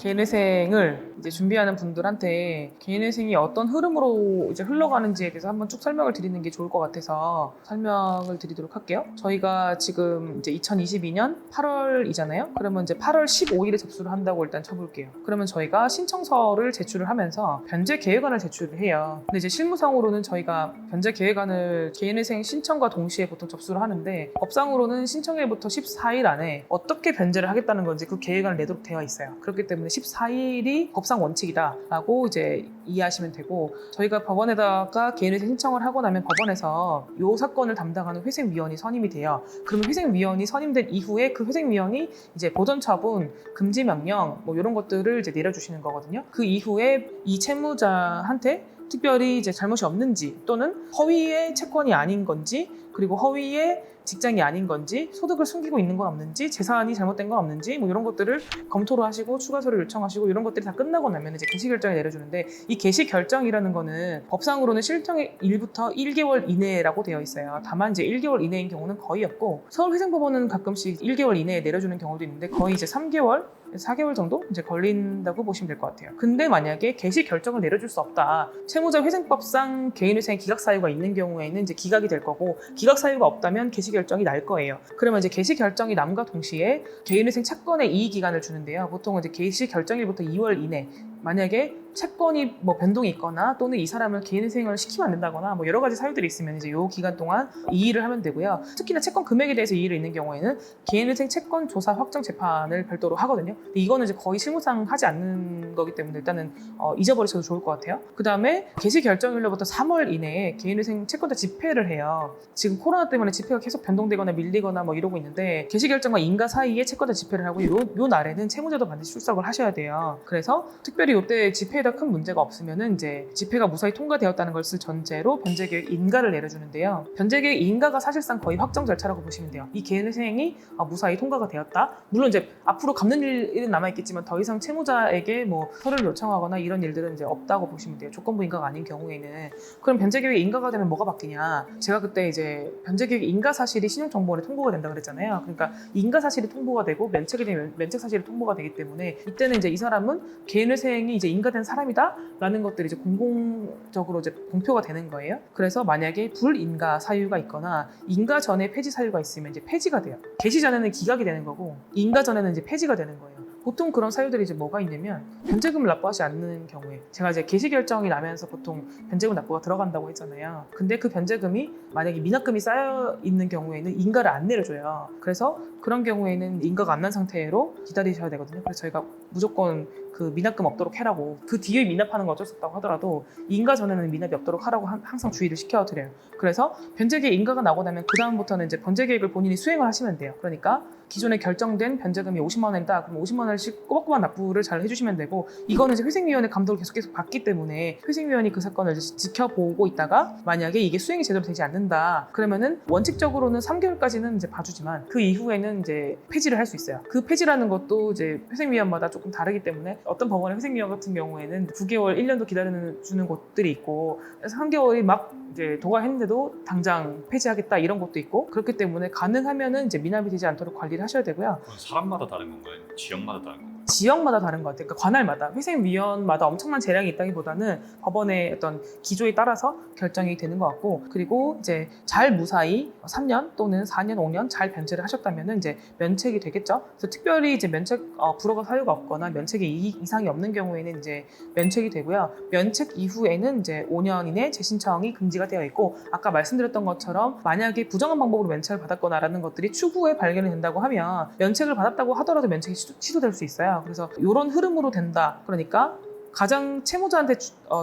개인회생을 이제 준비하는 분들한테 개인회생이 어떤 흐름으로 이제 흘러가는지에 대해서 한번 쭉 설명을 드리는 게 좋을 것 같아서 설명을 드리도록 할게요. 저희가 지금 이제 2022년 8월이잖아요. 그러면 이제 8월 15일에 접수를 한다고 일단 쳐볼게요. 그러면 저희가 신청서를 제출을 하면서 변제 계획안을 제출을 해요. 근데 이제 실무상으로는 저희가 변제 계획안을 개인회생 신청과 동시에 보통 접수를 하는데 법상으로는 신청일부터 14일 안에 어떻게 변제를 하겠다는 건지 그 계획안을 내도록 되어 있어요. 그렇기 때문에 14일이 법상 원칙이다라고 이제 이해하시면 되고, 저희가 법원에다가 개인회생 신청을 하고 나면 법원에서 이 사건을 담당하는 회생위원이 선임이 돼요. 그러면 회생위원이 선임된 이후에 그 회생위원이 이제 보전처분, 금지명령 뭐 이런 것들을 이제 내려주시는 거거든요. 그 이후에 이 채무자한테 특별히 이제 잘못이 없는지, 또는 허위의 채권이 아닌 건지, 그리고 허위의 직장이 아닌 건지, 소득을 숨기고 있는 건 없는지, 재산이 잘못된 건 없는지, 뭐 이런 것들을 검토를 하시고 추가 서류 요청하시고, 이런 것들이 다 끝나고 나면 이제 개시 결정을 내려주는데, 이 개시 결정이라는 거는 법상으로는 실형일부터 1개월 이내라고 되어 있어요. 다만 이제 1개월 이내인 경우는 거의 없고, 서울회생법원은 가끔씩 1개월 이내에 내려주는 경우도 있는데 거의 이제 3개월 4개월 정도 이제 걸린다고 보시면 될 것 같아요. 근데 만약에 개시 결정을 내려줄 수 없다, 채무자 회생법상 개인회생 기각 사유가 있는 경우에는 이제 기각이 될 거고, 기각 사유가 없다면 개시 결정이 날 거예요. 그러면 이제 개시 결정이 남과 동시에 개인회생 채권의 이의 기간을 주는데요. 보통 이제 개시 결정일부터 2월 이내, 만약에 채권이 뭐 변동이 있거나 또는 이 사람을 개인회생을 시키면 안 된다거나 뭐 여러 가지 사유들이 있으면 이제 요 기간 동안 이의를 하면 되고요. 특히나 채권 금액에 대해서 이의를 있는 경우에는 개인회생 채권 조사 확정 재판을 별도로 하거든요. 근데 이거는 이제 거의 실무상 하지 않는 거기 때문에 일단은 잊어버리셔도 좋을 것 같아요. 그 다음에 개시 결정일로부터 3월 이내에 개인회생 채권자 집회를 해요. 지금 코로나 때문에 집회가 계속 변동되거나 밀리거나 뭐 이러고 있는데, 개시 결정과 인가 사이에 채권자 집회를 하고 요 날에는 채무자도 반드시 출석을 하셔야 돼요. 그래서 특별히 이때 집회에다 큰 문제가 없으면은 이제 집회가 무사히 통과되었다는 것을 전제로 변제계획 인가를 내려주는데요. 변제계획 인가가 사실상 거의 확정 절차라고 보시면 돼요. 이 개인회생이 무사히 통과가 되었다. 물론 이제 앞으로 갚는 일은 남아있겠지만 더 이상 채무자에게 뭐 서류를 요청하거나 이런 일들은 이제 없다고 보시면 돼요. 조건부 인가가 아닌 경우에는. 그럼 변제계획 인가가 되면 뭐가 바뀌냐? 제가 그때 이제 변제계획 인가 사실이 신용정보원에 통보가 된다 그랬잖아요. 그러니까 인가 사실이 통보가 되고 면책이 되면 면책 사실이 통보가 되기 때문에, 이때는 이제 이 사람은 개인회생이 이제 인가된 사람이다라는 것들이 이제 공공적으로 이제 공표가 되는 거예요. 그래서 만약에 불인가 사유가 있거나 인가 전에 폐지 사유가 있으면 이제 폐지가 돼요. 개시 전에는 기각이 되는 거고, 인가 전에는 이제 폐지가 되는 거예요. 보통 그런 사유들이 이제 뭐가 있냐면, 변제금을 납부하지 않는 경우에, 제가 이제 개시 결정이 나면서 보통 변제금 납부가 들어간다고 했잖아요. 근데 그 변제금이 만약에 미납금이 쌓여 있는 경우에는 인가를 안 내려줘요. 그래서 그런 경우에는 인가가 안 난 상태로 기다리셔야 되거든요. 그래서 저희가 무조건 그 미납금 없도록 해라고, 그 뒤에 미납하는 거 어쩔 수 없다고 하더라도 인가 전에는 미납이 없도록 하라고 항상 주의를 시켜드려요. 그래서 변제계획 인가가 나고 나면 그 다음부터는 이제 변제계획을 본인이 수행을 하시면 돼요. 그러니까 기존에 결정된 변제금이 50만 원이다. 그럼 50만 원씩 꼬박꼬박 납부를 잘 해주시면 되고, 이거는 이제 회생위원회 감독을 계속 받기 때문에 회생위원이 그 사건을 지켜보고 있다가 만약에 이게 수행이 제대로 되지 않는다, 그러면은 원칙적으로는 3개월까지는 이제 봐주지만 그 이후에는 이제 폐지를 할 수 있어요. 그 폐지라는 것도 이제 회생위원마다 조금 다르기 때문에, 어떤 법원의 회생위원 같은 경우에는 9개월, 1년도 기다려주는 곳들이 있고, 3개월이 막 이제 도과했는데도 당장 폐지하겠다 이런 것도 있고, 그렇기 때문에 가능하면은 이제 미납이 되지 않도록 관리를 하셔야 되고요. 그건 사람마다 다른 건가요? 지역마다 다른 건가요? 지역마다 다른 것 같아요. 그러니까 관할마다, 회생위원마다 엄청난 재량이 있다기보다는 법원의 어떤 기조에 따라서 결정이 되는 것 같고, 그리고 이제 잘 무사히 3년 또는 4년, 5년 잘 변제를 하셨다면 이제 면책이 되겠죠. 그래서 특별히 이제 면책 불허가 사유가 없거나 면책의 이상이 없는 경우에는 이제 면책이 되고요. 면책 이후에는 이제 5년 이내 재신청이 금지가 되어 있고, 아까 말씀드렸던 것처럼 만약에 부정한 방법으로 면책을 받았거나라는 것들이 추후에 발견이 된다고 하면, 면책을 받았다고 하더라도 면책이 취소될 수 있어요. 그래서 이런 흐름으로 된다. 그러니까 가장 채무자한테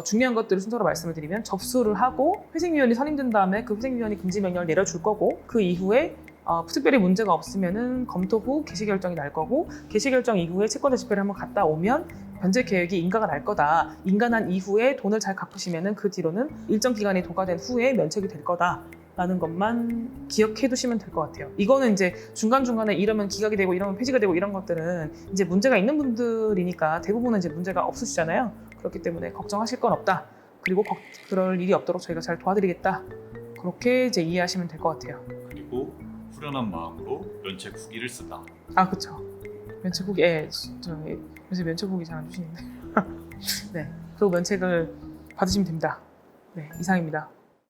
중요한 것들을 순서로 말씀을 드리면, 접수를 하고 회생위원이 선임된 다음에 그 회생위원이 금지명령을 내려줄 거고, 그 이후에 특별히 문제가 없으면은 검토 후 개시 결정이 날 거고, 개시 결정 이후에 채권자 집회를 한번 갔다 오면 변제 계획이 인가가 날 거다. 인가난 이후에 돈을 잘 갚으시면은 그 뒤로는 일정 기간이 도과된 후에 면책이 될 거다. 라는 것만 기억해 두시면 될 것 같아요. 이거는 이제 중간중간에 이러면 기각이 되고 이러면 폐지가 되고 이런 것들은 이제 문제가 있는 분들이니까 대부분은 이제 문제가 없으시잖아요. 그렇기 때문에 걱정하실 건 없다. 그리고 그럴 일이 없도록 저희가 잘 도와드리겠다. 그렇게 이제 이해하시면 될 것 같아요. 그리고 후련한 마음으로 면책 후기를 쓴다. 아, 그렇죠. 면책 후기, 요새 면책 후기 잘 안 주시는데. 네, 그리고 면책을 받으시면 됩니다. 네, 이상입니다.